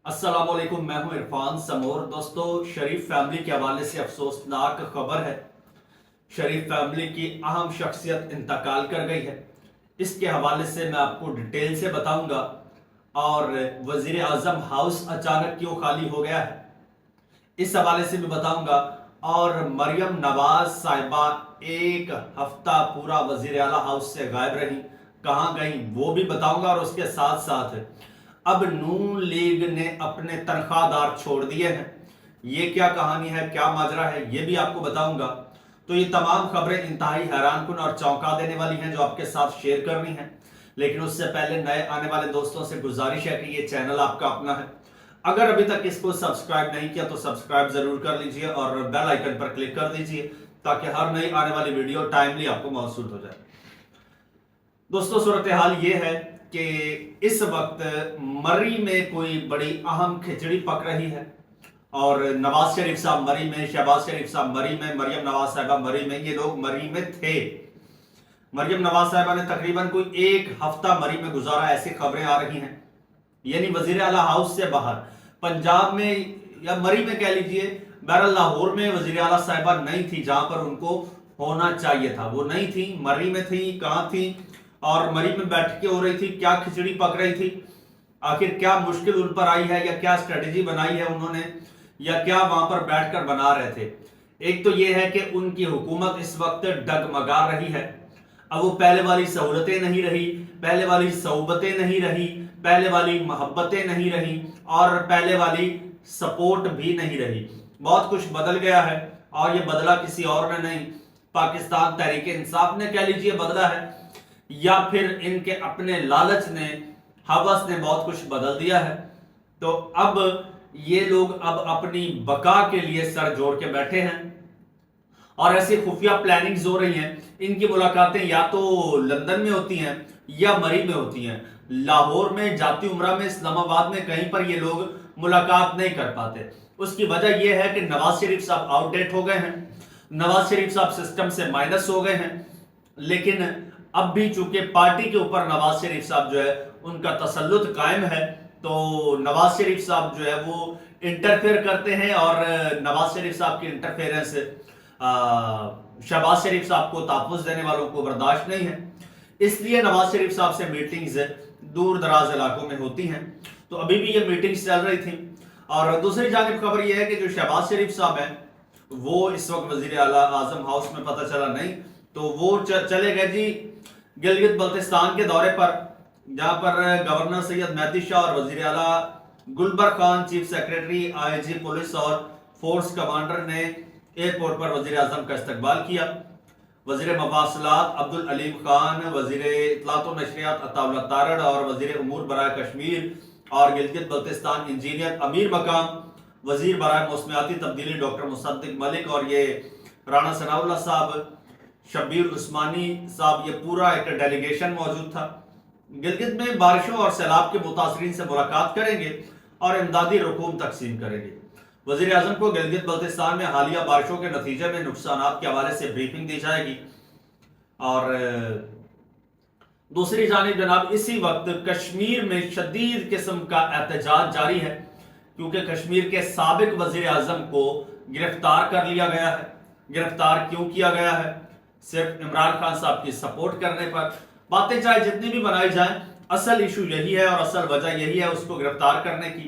अस्सलाम वालेकुम, मैं हूं इरफान समोर। दोस्तों, शरीफ फैमिली के हवाले से अफसोसनाक खबर है। शरीफ फैमिली की अहम शख्सियत इंतकाल कर गई है। इसके हवाले से मैं आपको डिटेल से बताऊंगा। और वजीर आजम हाउस अचानक क्यों खाली हो गया है, इस हवाले से भी बताऊंगा। और मरियम नवाज साहिबा एक हफ्ता पूरा वजीर आला हाउस से गायब रही, कहाँ गई वो भी बताऊंगा। और उसके साथ साथ अब नून लीग ने अपने तनख्वाहदार छोड़ दिए हैं। ये क्या कहानी है, क्या माजरा है, ये भी आपको बताऊंगा। तो ये तमाम खबरें इंतहाई हैरानकुन और चौंका देने वाली हैं जो आपके साथ शेयर करनी है। लेकिन उससे पहले नए आने वाले दोस्तों से गुजारिश है कि ये चैनल आपका अपना है। अगर अभी तक इसको सब्सक्राइब नहीं किया तो सब्सक्राइब जरूर कर लीजिए और बेल आइकन पर क्लिक कर दीजिए ताकि हर नई आने वाली वीडियो टाइमली आपको मौसूल हो जाए। दोस्तों, सूरत हाल ये है कि इस वक्त मरी में कोई बड़ी अहम खिचड़ी पक रही है। और नवाज शरीफ साहब मरी में, शहबाज शरीफ साहब मरी में, मरियम नवाज साहिबा मरी में, ये लोग मरी में थे। मरियम नवाज साहिबा ने तकरीबन कोई एक हफ्ता मरी में गुजारा, ऐसी खबरें आ रही हैं। यानी वजीर आला हाउस से बाहर पंजाब में या मरी में कह लीजिए, बहरहाल लाहौर में वजीर आला साहिबा नहीं थी जहां पर उनको होना चाहिए था। वो नहीं थी, मरी में थी। कहां थी और मरी में बैठकें हो रही थी, क्या खिचड़ी पक रही थी, आखिर क्या मुश्किल उन पर आई है या क्या स्ट्रेटेजी बनाई है उन्होंने, या क्या वहां पर बैठकर बना रहे थे। एक तो यह है कि उनकी हुकूमत इस वक्त डगमगा रही है। अब वो पहले वाली सहूलतें नहीं रही, पहले वाली सोबतें नहीं रही, पहले वाली मोहब्बतें नहीं रही और पहले वाली सपोर्ट भी नहीं रही। बहुत कुछ बदल गया है और ये बदला किसी और ने नहीं, पाकिस्तान तहरीक इंसाफ ने कह लीजिए बदला है, या फिर इनके अपने लालच ने, हवस ने बहुत कुछ बदल दिया है। तो अब ये लोग अब अपनी बका के लिए सर जोड़ के बैठे हैं और ऐसी खुफिया प्लानिंग्स हो रही हैं। इनकी मुलाकातें या तो लंदन में होती हैं या मरी में होती हैं। लाहौर में, जाती उमरा में, इस्लामाबाद में कहीं पर ये लोग मुलाकात नहीं कर पाते। उसकी वजह यह है कि नवाज शरीफ साहब आउटडेट हो गए हैं, नवाज शरीफ साहब सिस्टम से माइनस हो गए हैं। लेकिन अब भी चूंकि पार्टी के ऊपर नवाज शरीफ साहब जो है उनका तसल्लुत कायम है, तो नवाज शरीफ साहब जो है वो इंटरफेयर करते हैं और नवाज शरीफ साहब की इंटरफेरेंस शहबाज शरीफ साहब को, तहफ़्फ़ुज़ देने वालों को बर्दाश्त नहीं है। इसलिए नवाज शरीफ साहब से मीटिंग्स दूर दराज इलाकों में होती हैं। तो अभी भी ये मीटिंग्स चल रही थी। और दूसरी जानिब खबर यह है कि जो शहबाज शरीफ साहब हैं वो इस वक्त वजीर आला आजम हाउस में, पता चला नहीं तो वो चले गए जी गिलगित बल्तिस्तान के दौरे पर, जहां पर गवर्नर सैयद मेहदी शाह और वजीर आला Gulbar Khan, chief secretary, IG police और फोर्स कमांडर ने एयरपोर्ट पर वजीर आजम का इस्तकबाल किया। वजीर मवासलात अब्दुल अलीम खान, वजीर इत्तलात व नशरियात अताउल्लाह तारड़ और वजीर उमूर बराए कश्मीर और गिलगित बल्तिस्तान इंजीनियर अमीर मकाम, वजीर बराए मौसमियाती तब्दीली डॉक्टर मुसद्दिक मलिक और ये राणा सनाउल्लाह साहब, शब्बीर उस्मानी साहब, ये पूरा एक डेलीगेशन मौजूद था। गिलगित में बारिशों और सैलाब के मुतासरीन से मुलाकात करेंगे और इमदादी रकूम तकसीम करेंगे। वजीर आजम को गिलगित बल्तिस्तान में हालिया बारिशों के नतीजे में नुकसानात के हवाले से ब्रीफिंग दी जाएगी। और दूसरी जानिब जनाब इसी वक्त कश्मीर में शदीद किस्म का एहतजाज जारी है, क्योंकि कश्मीर के साबिक वजीर आजम को गिरफ्तार कर लिया गया है। गिरफ्तार क्यों किया गया है? सिर्फ इमरान खान साहब की सपोर्ट करने पर। बातें चाहे जितनी भी बनाई जाएं, असल इशू यही है और असल वजह यही है उसको गिरफ्तार करने की।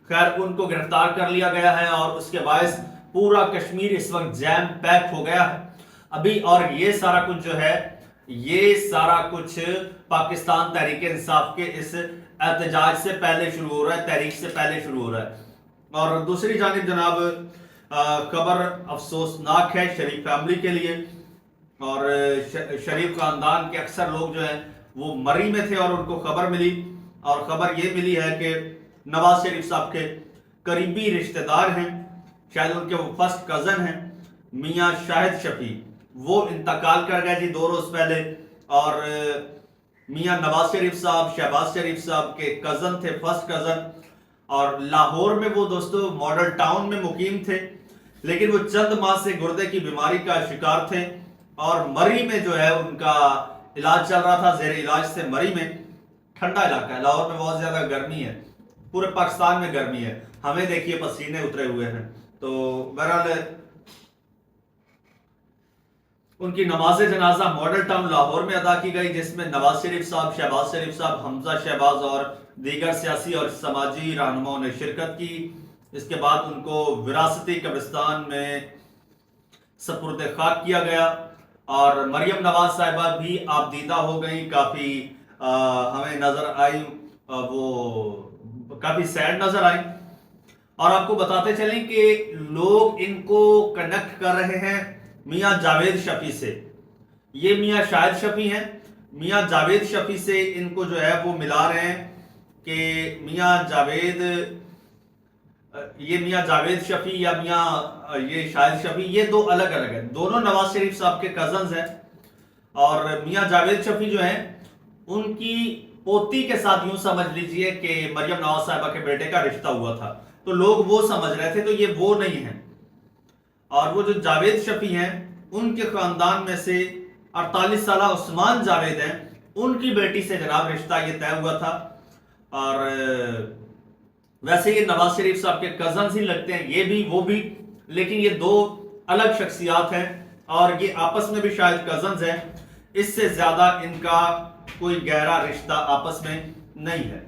खैर, उनको गिरफ्तार कर लिया गया है और उसके बायस पूरा कश्मीर इस वक्त जैम पैक हो गया है अभी। और ये सारा कुछ जो है, ये सारा कुछ पाकिस्तान तहरीक इंसाफ के इस एहतजाज से पहले शुरू हो रहा है, तहरीक से पहले शुरू हो रहा है। और दूसरी जानिब जनाब खबर अफसोसनाक है शरीफ फैमिली के लिए। और शरीफ खानदान के अक्सर लोग जो हैं वो मरी में थे और उनको खबर मिली, और खबर ये मिली है कि नवाज शरीफ साहब के करीबी रिश्तेदार हैं, शायद उनके वो फर्स्ट कजन हैं, मियां शाहिद शफी, वो इंतकाल कर गए जी 2 रोज पहले। और मियां नवाज शरीफ साहब शहबाज शरीफ साहब के कजन थे, फर्स्ट कजन। और लाहौर में वो दोस्तों मॉडल टाउन में मुकीम थे, लेकिन वो चंद माह से गुर्दे की बीमारी का शिकार थे और मरी में जो है उनका इलाज चल रहा था, जेर इलाज से। मरी में ठंडा इलाका है, लाहौर में बहुत ज्यादा गर्मी है, پورے پاکستان میں گرمی ہے، ہمیں دیکھیے پسینے اترے ہوئے ہیں۔ تو بہرحال ان کی نماز جنازہ ماڈل ٹاؤن لاہور میں ادا کی گئی، جس میں نواز شریف صاحب، شہباز شریف صاحب، حمزہ شہباز اور دیگر سیاسی اور سماجی رہنماؤں نے شرکت کی۔ اس کے بعد ان کو وراثتی قبرستان میں سپرد خاک کیا گیا، اور مریم نواز صاحبہ بھی آپ دیدہ ہو گئیں، کافی ہمیں نظر آئی، وہ کافی سیڈ نظر آئی۔ اور آپ کو بتاتے چلیں کہ لوگ ان کو کنیکٹ کر رہے ہیں میاں جاوید شفیع سے۔ یہ میاں شاہد شفیع ہیں، میاں جاوید شفیع سے ان کو جو ہے وہ ملا رہے ہیں کہ میاں جاوید، یہ میاں جاوید شفیع یا میاں یہ شاہد شفیع، یہ دو الگ الگ ہیں، دونوں نواز شریف صاحب کے کزنز ہیں۔ اور میاں جاوید شفیع جو ہیں ان کی پوتی کے ساتھ یوں سمجھ لیجئے کہ مریم نواز صاحبہ کے بیٹے کا رشتہ ہوا تھا، تو لوگ وہ سمجھ رہے تھے، تو یہ وہ نہیں ہیں۔ اور وہ جو جاوید شفیع ہیں ان کے خاندان میں سے 48 سالہ عثمان جاوید ہیں، ان کی بیٹی سے جناب رشتہ یہ طے ہوا تھا۔ اور ویسے یہ نواز شریف صاحب کے کزنز ہی لگتے ہیں، یہ بھی وہ بھی، لیکن یہ دو الگ شخصیات ہیں، اور یہ آپس میں بھی شاید کزنز ہیں، اس سے زیادہ ان کا کوئی گہرا رشتہ آپس میں نہیں ہے۔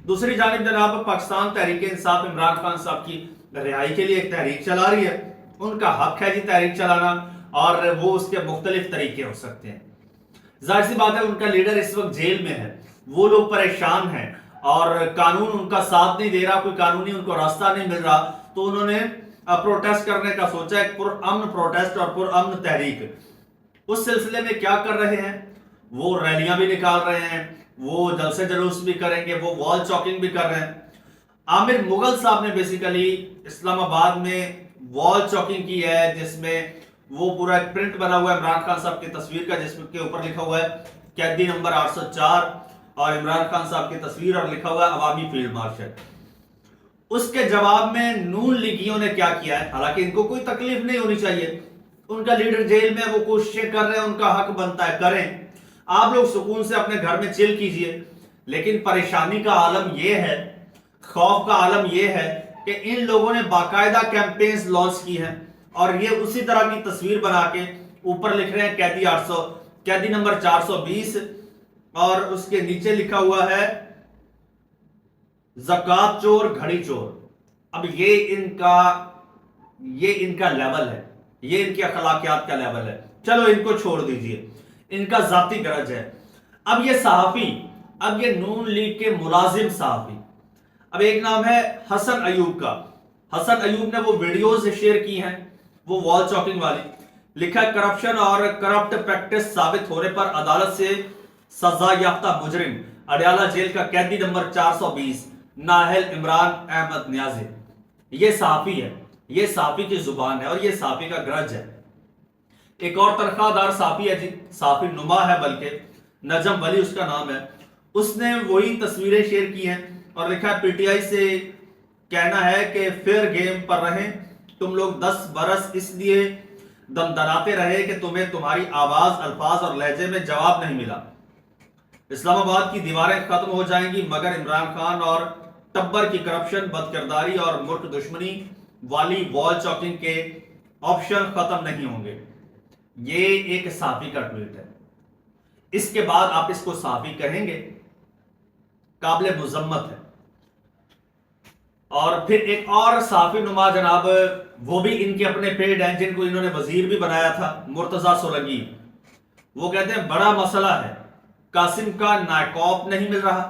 دوسری جانب جناب پاکستان تحریک انصاف عمران خان صاحب کی رہائی کے لیے ایک تحریک چلا رہی ہے، ان کا حق ہے جی تحریک چلانا، اور وہ اس کے مختلف طریقے ہو سکتے ہیں۔ ظاہر سی بات ہے ان کا لیڈر اس وقت جیل میں ہے، وہ لوگ پریشان ہیں اور قانون ان کا ساتھ نہیں دے رہا، کوئی قانونی ان کو راستہ نہیں مل رہا، تو انہوں نے پروٹیسٹ کرنے کا سوچا، ایک پرامن پروٹیسٹ اور پرامن تحریک۔ اس سلسلے میں کیا کر رہے ہیں، وہ ریلیاں بھی نکال رہے ہیں، وہ جلسے جلوس بھی کریں گے، وہ وال چاکنگ بھی کر رہے ہیں۔ عامر مغل صاحب نے بیسیکلی اسلام آباد میں وال چاکنگ کی ہے، جس میں وہ پورا ایک پرنٹ بنا ہوا ہے عمران خان صاحب کی تصویر کا، جس کے اوپر لکھا ہوا ہے قیدی نمبر 804 اور عمران خان صاحب کی تصویر، اور لکھا ہوا ہے عوامی فیلڈ مارشل۔ اس کے جواب میں نون لیگیوں نے کیا کیا ہے، حالانکہ ان کو کوئی تکلیف نہیں ہونی چاہیے، ان کا لیڈر جیل میں، وہ کوششیں کر رہے ہیں، ان کا حق بنتا ہے، کریں، آپ لوگ سکون سے اپنے گھر میں چل کیجئے۔ لیکن پریشانی کا عالم یہ ہے، خوف کا عالم یہ ہے کہ ان لوگوں نے باقاعدہ کیمپینز لانچ کی ہیں، اور یہ اسی طرح کی تصویر بنا کے اوپر لکھ رہے ہیں قیدی نمبر 420، اور اس کے نیچے لکھا ہوا ہے زکوٰۃ چور گھڑی چور۔ اب یہ ان کا لیول ہے، یہ ان کی اخلاقیات کا لیول ہے، چلو ان کو چھوڑ دیجئے، ان کا ذاتی گرج ہے۔ اب یہ صحافی، اب یہ نون لیگ کے ملازم صحافی، اب ایک نام ہے حسن ایوب کا، حسن ایوب نے وہ ویڈیوز شیئر کی ہیں، وہ وال چاکنگ والی، لکھا ہے کرپشن اور کرپٹ پریکٹس ثابت ہونے پر عدالت سے سزا یافتہ مجرم اڈیالہ جیل کا قیدی نمبر 420 نااہل عمران احمد نیازی۔ یہ صحافی ہے، یہ صحافی کی زبان ہے، اور یہ صحافی کا گرج ہے۔ ایک اور تنخواہ دار صحافی ہے جی، صحافی نما ہے، بلکہ نجم ولی اس کا نام ہے، اس نے وہی تصویریں شیئر کی ہیں، اور لکھا ہے پی ٹی آئی سے کہنا ہے کہ فیئر گیم پر رہیں، تم لوگ 10 برس اس لیے دمدراتے رہے کہ تمہیں تمہاری آواز، الفاظ اور لہجے میں جواب نہیں ملا۔ اسلام آباد کی دیواریں ختم ہو جائیں گی مگر عمران خان اور ٹبر کی کرپشن، بد کرداری اور ملک دشمنی والی وال چاکنگ کے آپشن ختم نہیں ہوں گے۔ یہ ایک صحافی کا ٹویٹ ہے، اس کے بعد آپ اس کو صحافی کہیں گے، قابل مذمت ہے۔ اور پھر ایک اور صحافی نما جناب، وہ بھی ان کے اپنے پیڈ ہیں، جن کو انہوں نے وزیر بھی بنایا تھا، مرتضیٰ سولنگی، وہ کہتے ہیں بڑا مسئلہ ہے، قاسم کا نائکاپ نہیں مل رہا۔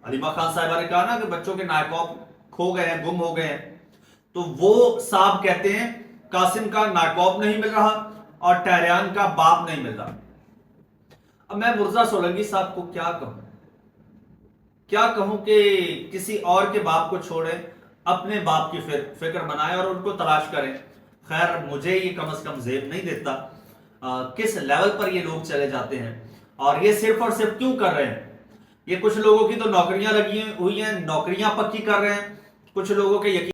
علیمہ خان صاحبہ نے کہا نا کہ بچوں کے نائکاپ کھو گئے ہیں، گم ہو گئے ہیں، تو وہ صاحب کہتے ہیں قاسم کا نائکاپ نہیں مل رہا اور ٹہریان کا باپ نہیں مل رہا۔ اب میں مرتضیٰ سولنگی صاحب کو کیا کہوں کہ کسی اور کے باپ کو چھوڑے، اپنے باپ کی فکر بنائے اور ان کو تلاش کریں۔ خیر مجھے یہ کم از کم زیب نہیں دیتا کس لیول پر یہ لوگ چلے جاتے ہیں، اور یہ صرف اور صرف کیوں کر رہے ہیں۔ یہ کچھ لوگوں کی تو نوکریاں لگی ہوئی ہیں، نوکریاں پکی کر رہے ہیں، کچھ لوگوں کے یقین